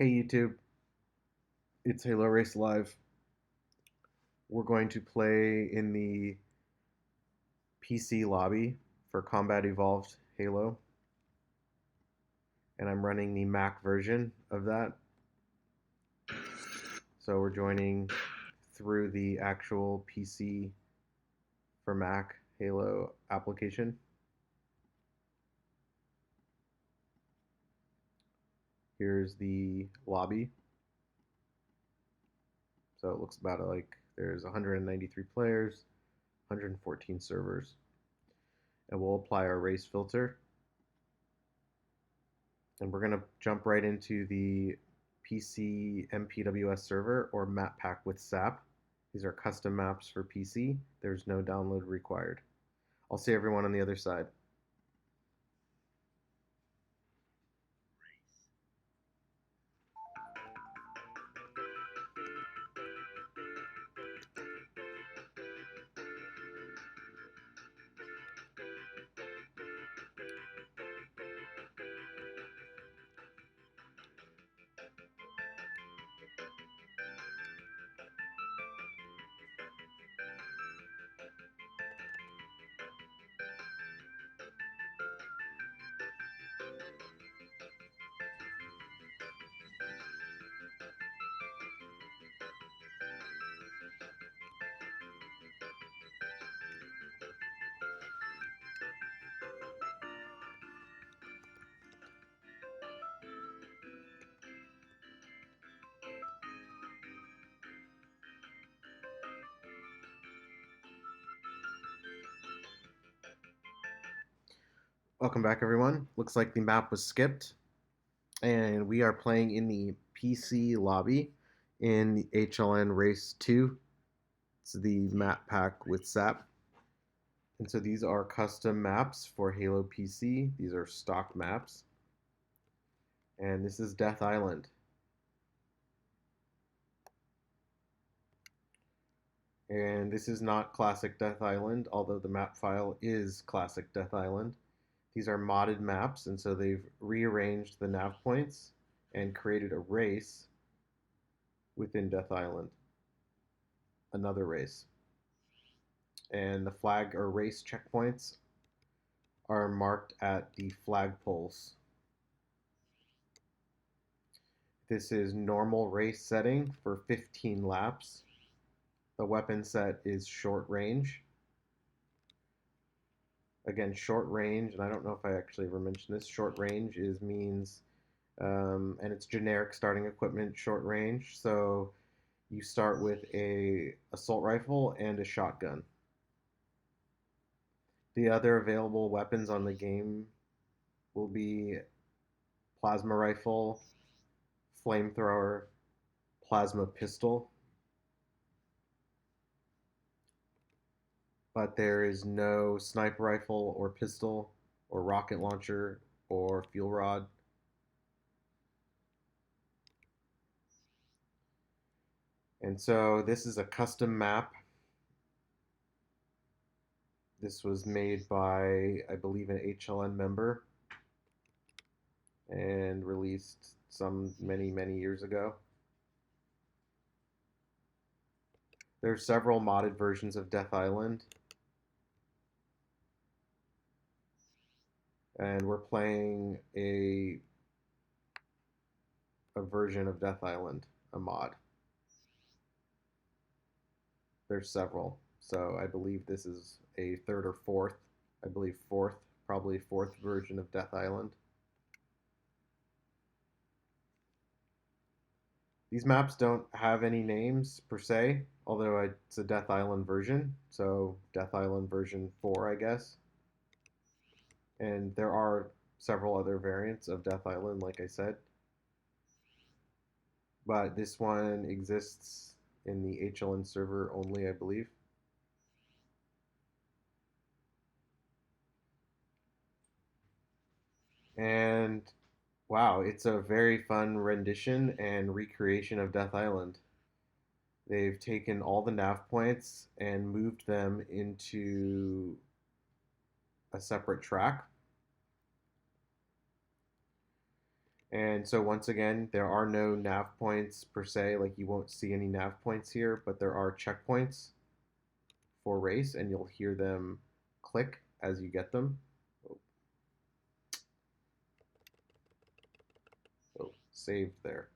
Hey YouTube, it's Halo Race Live. We're going to play in the PC lobby for Combat Evolved Halo, and I'm running the Mac version of that. So we're joining through the actual PC for Mac Halo application. Here's the lobby. So it looks about like there's 193 players, 114 servers. And we'll apply our race filter. And we're going to jump right into the PC Mpws server or map pack with Sapp. These are custom maps for PC. There's no download required. I'll see everyone on the other side. Welcome back, everyone. Looks like the map was skipped, and we are playing in the PC lobby in the HLN Race 2. It's the map pack with Sapp. And so these are custom maps for Halo PC. These are stock maps. And this is Death Island. And this is not Classic Death Island, although the map file is Classic Death Island. These are modded maps, and so they've rearranged the nav points and created a race within Death Island. Another race. And the flag or race checkpoints are marked at the flagpoles. This is normal race setting for 15 laps. The weapon set is short range. Again, short range, and I don't know if I actually ever mentioned this, short range means, and it's generic starting equipment short range. So you start with a assault rifle and a shotgun. The other available weapons on the game will be plasma rifle, flamethrower, plasma pistol. But there is no sniper rifle or pistol or rocket launcher or fuel rod. And so this is a custom map. This was made by, I believe, an HLN member and released many years ago. There are several modded versions of Death Island. And we're playing a version of Death Island, a mod. There's several. So I believe this is a third or fourth. I believe fourth, probably fourth version of Death Island. These maps don't have any names per se, although it's a Death Island version. So Death Island version 4, I guess. And there are several other variants of Death Island, like I said. But this one exists in the HLN server only, I believe. And wow, it's a very fun rendition and recreation of Death Island. They've taken all the nav points and moved them into a separate track. And so once again, there are no nav points per se, like you won't see any nav points here, but there are checkpoints for race, and you'll hear them click as you get them. Oh, saved there.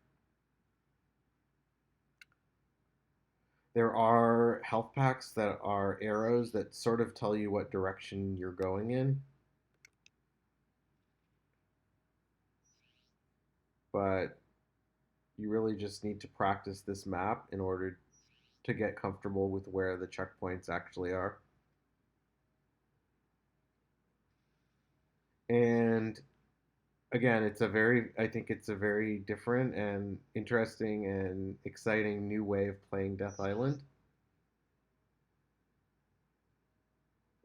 There are health packs that are arrows that sort of tell you what direction you're going in. But you really just need to practice this map in order to get comfortable with where the checkpoints actually are. And again, I think it's a very different and interesting and exciting new way of playing Death Island.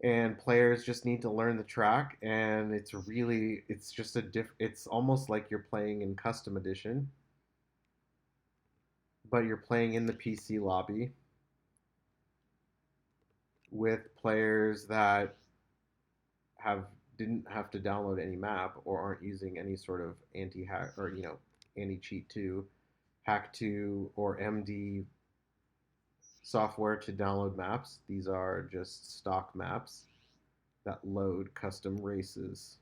And players just need to learn the track, and it's just it's almost like you're playing in custom edition, but you're playing in the PC lobby with players that have didn't have to download any map or aren't using any sort of anti-hack or anti-cheat 2, hack 2, or MD software to download maps. These are just stock maps that load custom races.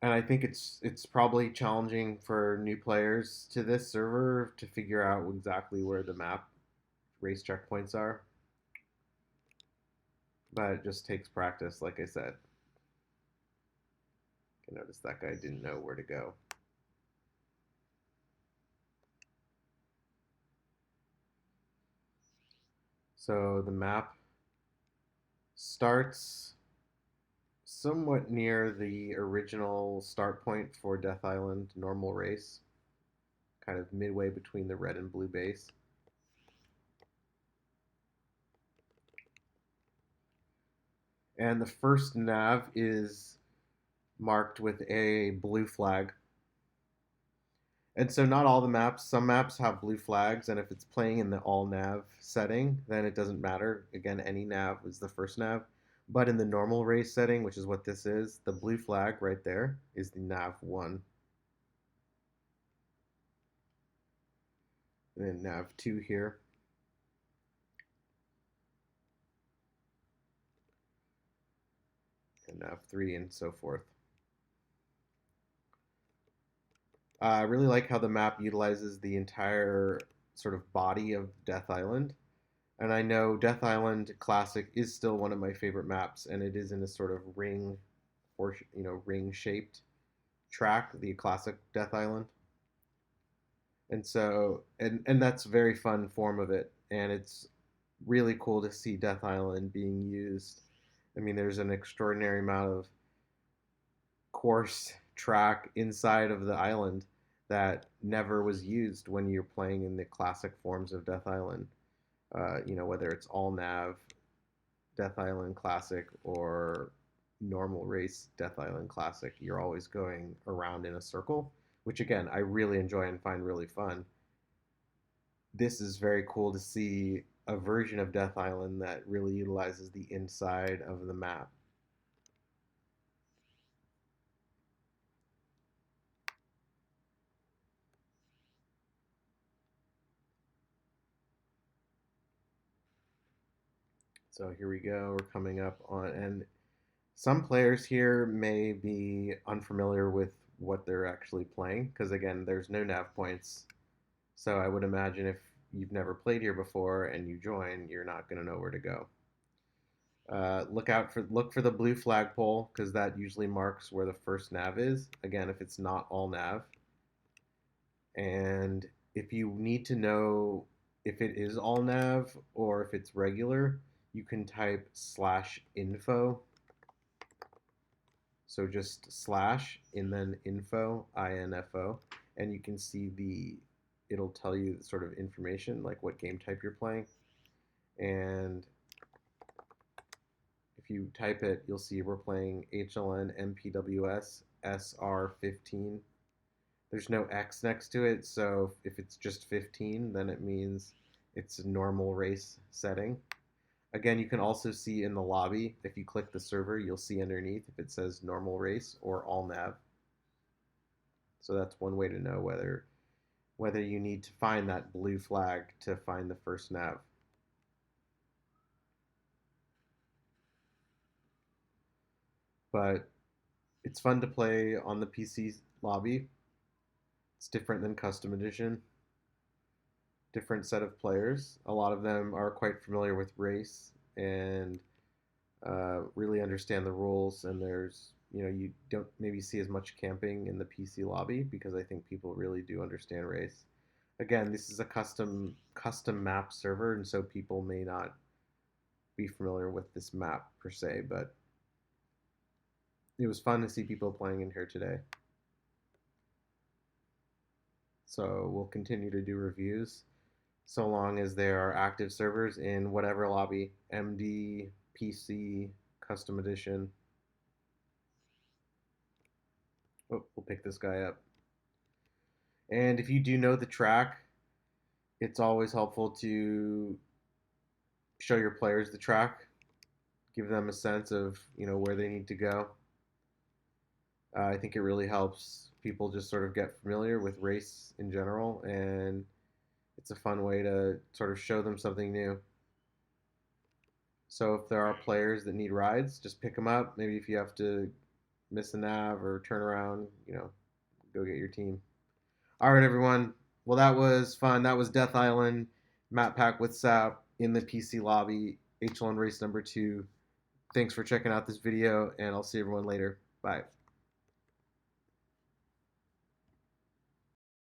And I think it's probably challenging for new players to this server to figure out exactly where the map race checkpoints are. But it just takes practice, like I said. You notice that guy didn't know where to go. So the map starts somewhat near the original start point for Death Island normal race, kind of midway between the red and blue base. And the first nav is marked with a blue flag. And so not all the maps, some maps have blue flags, and if it's playing in the all nav setting, then it doesn't matter. Again, any nav is the first nav. But in the normal race setting, which is what this is, the blue flag right there is the nav 1. And then nav 2 here. And nav 3 and so forth. I really like how the map utilizes the entire sort of body of Death Island. And I know Death Island Classic is still one of my favorite maps, and it is in a sort of ring, or ring-shaped track, the classic Death Island. And so, and that's a very fun form of it, and it's really cool to see Death Island being used. I mean, there's an extraordinary amount of course track inside of the island that never was used when you're playing in the classic forms of Death Island. Whether it's all nav Death Island Classic or normal race Death Island Classic, you're always going around in a circle, which again, I really enjoy and find really fun. This is very cool to see a version of Death Island that really utilizes the inside of the map. So here we go, we're coming up on, and some players here may be unfamiliar with what they're actually playing, because again, there's no nav points. So I would imagine if you've never played here before and you join, you're not going to know where to go. Look for the blue flagpole, because that usually marks where the first nav is. Again, if it's not all nav. And if you need to know if it is all nav or if it's regular, you can type /info. So just slash and then info, info, and you can see it'll tell you the sort of information, like what game type you're playing. And if you type it, you'll see we're playing HLN Mpws SR15. There's no X next to it, so if it's just 15, then it means it's a normal race setting. Again, you can also see in the lobby, if you click the server, you'll see underneath if it says normal race or all nav. So that's one way to know whether you need to find that blue flag to find the first nav. But it's fun to play on the PC lobby. It's different than custom edition. Different set of players. A lot of them are quite familiar with race and really understand the rules. And you don't maybe see as much camping in the PC lobby because I think people really do understand race. Again, this is a custom map server, and so people may not be familiar with this map per se, but it was fun to see people playing in here today. So we'll continue to do reviews so long as there are active servers in whatever lobby, MD, PC, custom edition. Oh, we'll pick this guy up. And if you do know the track, it's always helpful to show your players the track, give them a sense of where they need to go. I think it really helps people just sort of get familiar with race in general, and it's a fun way to sort of show them something new. So if there are players that need rides, just pick them up. Maybe if you have to miss a nav or turn around, go get your team. All right, everyone. Well, that was fun. That was Death Island map pack with Sapp in the PC lobby, HLN race number 2. Thanks for checking out this video, and I'll see everyone later. Bye.